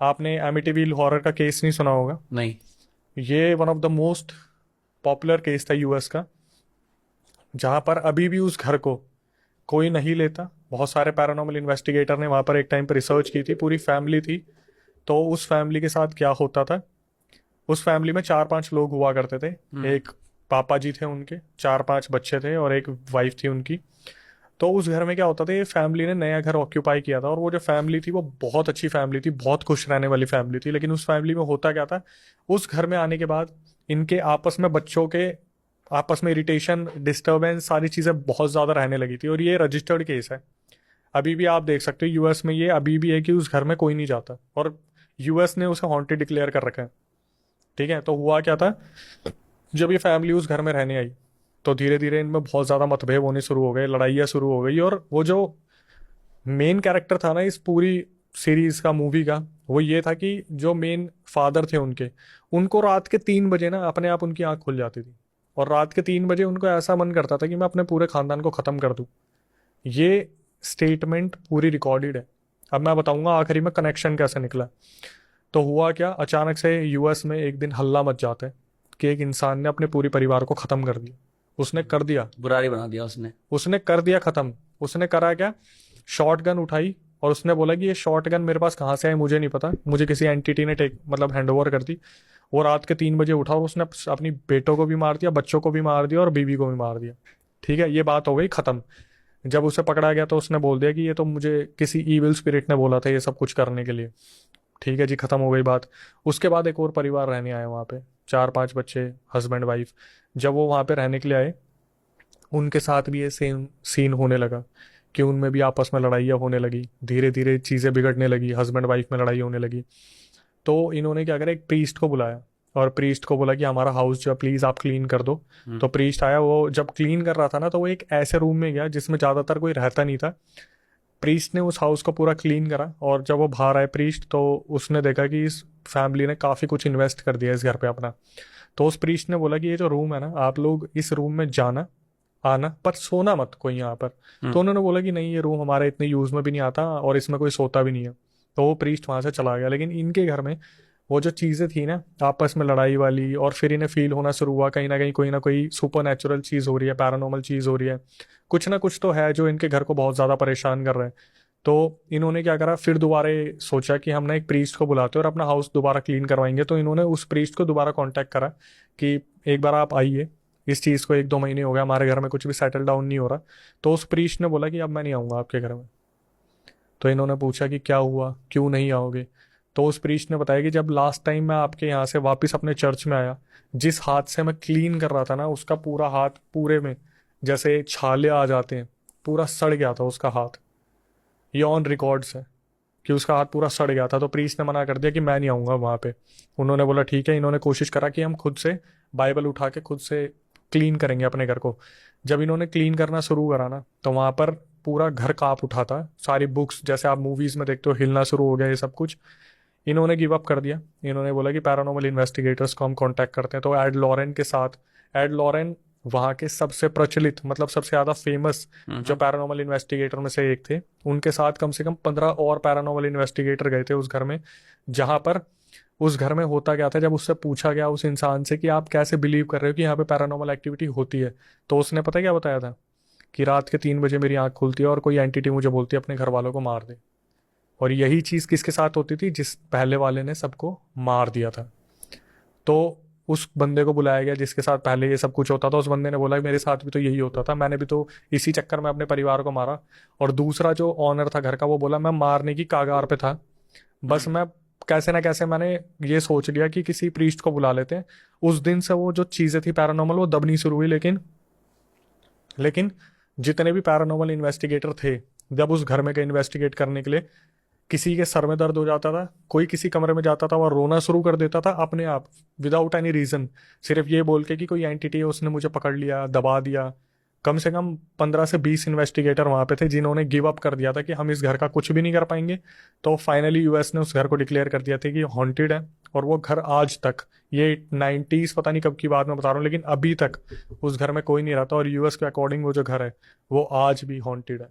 आपने एमिटीवील हॉरर का केस नहीं सुना होगा। नहीं। ये one of the most popular case था यूएस का, जहां पर अभी भी उस घर को कोई नहीं लेता। बहुत सारे पैरानॉर्मल इन्वेस्टिगेटर ने वहां पर एक टाइम पर रिसर्च की थी, पूरी फैमिली थी। तो उस फैमिली के साथ क्या होता था, उस फैमिली में 4-5 लोग हुआ करते थे। हम्म। एक पापा जी थे, उनके 4-5 बच्चे थे और एक वाइफ थी उनकी। तो उस घर में क्या होता था, ये फैमिली ने नया घर ऑक्यूपाई किया था और वो जो फैमिली थी वो बहुत अच्छी फैमिली थी, बहुत खुश रहने वाली फैमिली थी। लेकिन उस फैमिली में होता क्या था, उस घर में आने के बाद इनके आपस में बच्चों के आपस में इरिटेशन, डिस्टरबेंस, सारी चीज़ें बहुत ज़्यादा रहने लगी थी। और ये रजिस्टर्ड केस है, अभी भी आप देख सकते हो यूएस में ये अभी भी है कि उस घर में कोई नहीं जाता और यूएस ने उसे हॉन्टेड डिक्लेयर कर रखा है। ठीक है, तो हुआ क्या था, जब ये फैमिली उस घर में रहने आई तो धीरे धीरे इनमें बहुत ज़्यादा मतभेद होने शुरू हो गए, लड़ाइयाँ शुरू हो गई। और वो जो मेन कैरेक्टर था ना इस पूरी सीरीज का, मूवी का, वो ये था कि जो मेन फादर थे उनके, उनको रात के 3 बजे ना अपने आप उनकी आंख खुल जाती थी और रात के 3 बजे उनको ऐसा मन करता था कि मैं अपने पूरे खानदान को ख़त्म कर दूं। ये स्टेटमेंट पूरी रिकॉर्डेड है। अब मैं बताऊंगा आखिरी में कनेक्शन कैसे निकला। तो हुआ क्या, अचानक से यूएस में एक दिन हल्ला मच जाता है कि एक इंसान ने अपने पूरे परिवार को ख़त्म कर दिया। उसने कर दिया, बुरारी बना दिया उसने। उसने कर दिया ख़त्म। उसने करा क्या, शॉर्ट गन उठाई और उसने बोला कि ये शॉर्ट गन मेरे पास कहाँ से आई मुझे नहीं पता, मुझे किसी एंटिटी ने टेक मतलब हैंड ओवर कर दी। वो रात के 3 बजे उठा और उसने अपनी बेटों को भी मार दिया, बच्चों को भी मार दिया और बीवी को भी मार दिया। ठीक है, ये बात हो गई ख़त्म। जब उसे पकड़ा गया तो उसने बोल दिया कि ये तो मुझे किसी ईविल स्पिरिट ने बोला था ये सब कुछ करने के लिए। ठीक है जी, खत्म हो गई बात। उसके बाद एक और परिवार रहने आया वहाँ पे, 4-5 बच्चे, हस्बैंड वाइफ। जब वो वहाँ पे रहने के लिए आए, उनके साथ भी ये सेम सीन होने लगा कि उनमें भी आपस में लड़ाइयाँ होने लगी, धीरे धीरे चीज़ें बिगड़ने लगी, हस्बैंड वाइफ में लड़ाई होने लगी। तो इन्होंने क्या करा, एक प्रीस्ट को बुलाया और प्रीस्ट को बोला कि हमारा हाउस जो प्लीज़ आप क्लीन कर दो। हम्म। तो प्रीस्ट आया, वो जब क्लीन कर रहा था ना तो वो एक ऐसे रूम में गया जिसमें ज़्यादातर कोई रहता नहीं था। प्रीस्ट ने उस हाउस को पूरा क्लीन करा और जब वो बाहर आए प्रीस्ट, तो उसने देखा कि इस फैमिली ने काफ़ी कुछ इन्वेस्ट कर दिया इस घर पे अपना। तो उस प्रीस्ट ने बोला कि ये जो रूम है ना, आप लोग इस रूम में जाना आना पर सोना मत कोई यहाँ पर। तो हम्म। उन्होंने बोला कि नहीं, ये रूम हमारे इतने यूज़ में भी नहीं आता और इसमें कोई सोता भी नहीं है। तो वो प्रीस्ट वहाँ से चला गया। लेकिन इनके घर में वो जो चीज़ें थी ना आपस में लड़ाई वाली, और फिर इन्हें फील होना शुरू हुआ कहीं ना कहीं कोई ना कोई सुपर नेचुरल चीज़ हो रही है, पैरानॉर्मल चीज़ हो रही है, कुछ ना कुछ तो है जो इनके घर को बहुत ज़्यादा परेशान कर रहे हैं। तो इन्होंने क्या करा, फिर दोबारा सोचा कि हम ना एक प्रीस्ट को बुलाते हैं और अपना हाउस दोबारा क्लीन करवाएंगे। तो इन्होंने उस प्रीस्ट को दोबारा कांटेक्ट करा कि एक बार आप आइए, इस चीज़ को 1-2 महीने हो गया, हमारे घर में कुछ भी सेटल डाउन नहीं हो रहा। तो उस प्रीस्ट ने बोला कि अब मैं नहीं आऊँगा आपके घर में। तो इन्होंने पूछा कि क्या हुआ, क्यों नहीं आओगे। तो उस प्रीस्ट ने बताया कि जब लास्ट टाइम मैं आपके यहाँ से वापस अपने चर्च में आया, जिस हाथ से मैं क्लीन कर रहा था ना, उसका पूरा हाथ पूरे में जैसे छाले आ जाते हैं, पूरा सड़ गया था उसका हाथ। ये ऑन रिकॉर्ड्स है कि उसका हाथ पूरा सड़ गया था। तो प्रीस्ट ने मना कर दिया कि मैं नहीं आऊँगा वहाँ पे। उन्होंने बोला ठीक है। इन्होंने कोशिश करा कि हम खुद से बाइबल उठा के खुद से क्लीन करेंगे अपने घर को। जब इन्होंने क्लीन करना शुरू करा ना, तो वहाँ पर पूरा घर काँप उठा था, सारी बुक्स जैसे आप मूवीज़ में देखते हो हिलना शुरू हो गया, ये सब कुछ। इन्होंने गिव अप कर दिया। इन्होंने बोला कि पैरानॉर्मल इन्वेस्टिगेटर्स को हम कांटेक्ट करते हैं। तो एड लॉरेन के साथ, एड लॉरेन वहाँ के सबसे प्रचलित मतलब सबसे ज़्यादा फेमस जो हम्म। पैरानॉर्मल इन्वेस्टिगेटर में से एक थे, उनके साथ कम से कम 15 और पैरानॉर्मल इन्वेस्टिगेटर गए थे उस घर में। जहाँ पर उस घर में होता क्या था, जब उससे पूछा गया उस इंसान से कि आप कैसे बिलीव कर रहे हो कि यहाँ पे पैरानॉर्मल एक्टिविटी होती है, तो उसने पता क्या बताया था कि रात के 3 बजे मेरी आंख खुलती है और कोई एंटिटी मुझे बोलती है अपने घर वालों को मार दे। और यही चीज़ किसके साथ होती थी, जिस पहले वाले ने सबको मार दिया था। तो उस बंदे को बुलाया गया जिसके साथ पहले ये सब कुछ होता था। उस बंदे ने बोला मेरे साथ भी तो यही होता था, मैंने भी तो इसी चक्कर में अपने परिवार को मारा। और दूसरा जो ऑनर था घर का, वो बोला मैं मारने की कागार पे था, बस हम्म। मैं कैसे ना कैसे मैंने ये सोच लिया कि किसी प्रीस्ट को बुला लेते हैं। उस दिन से वो जो चीज़ें थी पैरानॉर्मल, वो दबनी शुरू हुई। लेकिन लेकिन जितने भी पैरानॉर्मल इन्वेस्टिगेटर थे, जब उस घर में गए इन्वेस्टिगेट करने के लिए, किसी के सर में दर्द हो जाता था, कोई किसी कमरे में जाता था वह रोना शुरू कर देता था अपने आप, विदाउट एनी रीजन, सिर्फ ये बोल के कि कोई एंटिटी है उसने मुझे पकड़ लिया, दबा दिया। कम से कम 15 से 20 इन्वेस्टिगेटर वहां पे थे जिन्होंने गिव अप कर दिया था कि हम इस घर का कुछ भी नहीं कर पाएंगे। तो फाइनली यूएस ने उस घर को डिक्लेयर कर दिया था कि हॉन्टेड है। और वो घर आज तक, ये 90s पता नहीं कब की बात मैं बता रहा हूँ, लेकिन अभी तक उस घर में कोई नहीं रहता। और यूएस के अकॉर्डिंग वो जो घर है वो आज भी हॉन्टेड है।